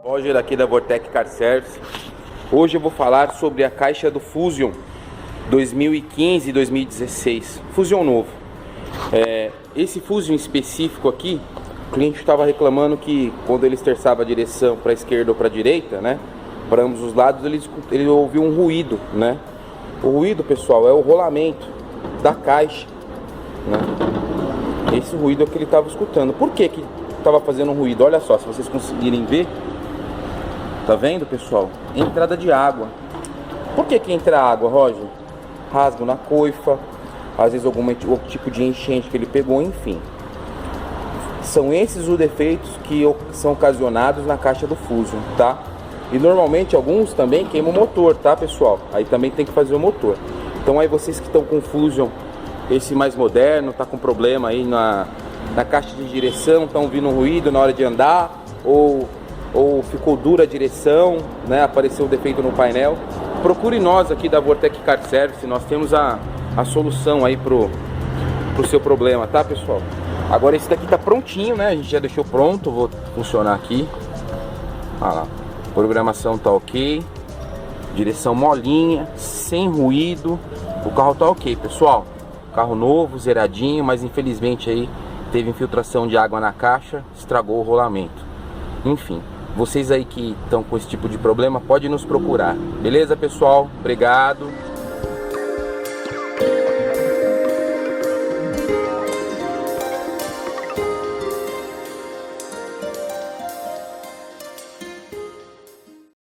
Roger aqui da Vortec Car Service. Hoje eu vou falar sobre a caixa do Fusion 2015 e 2016, Fusion novo. Esse Fusion específico aqui, o cliente estava reclamando que quando ele esterçava a direção para a esquerda ou para a direita, né, para ambos os lados, ele ouviu um ruído, né? O ruído, pessoal, é o rolamento da caixa, né? Esse ruído é o que ele estava escutando. Por que que estava fazendo um ruído? Olha só, se vocês conseguirem ver. Tá vendo, pessoal? Entrada de água. Por que que entra água, Roger? Rasgo na coifa, às vezes algum tipo de enchente que ele pegou, enfim. São esses os defeitos que são ocasionados na caixa do Fusion, tá? E normalmente alguns também queimam o motor, tá, pessoal? Aí também tem que fazer o motor. Então aí vocês que estão com o Fusion, esse mais moderno, tá com problema aí na caixa de direção, estão ouvindo ruído na hora de andar, ou ficou dura a direção, né? Apareceu um defeito no painel, procure nós aqui da Vortec Car Service. Nós temos a solução aí pro seu problema, tá, pessoal? Agora esse daqui tá prontinho, né? A gente já deixou pronto, vou funcionar aqui. Olha lá, programação tá ok, direção molinha, sem ruído, o carro tá ok, pessoal. Carro novo, zeradinho, mas infelizmente aí teve infiltração de água na caixa, estragou o rolamento. Enfim, vocês aí que estão com esse tipo de problema, podem nos procurar. Beleza, pessoal? Obrigado.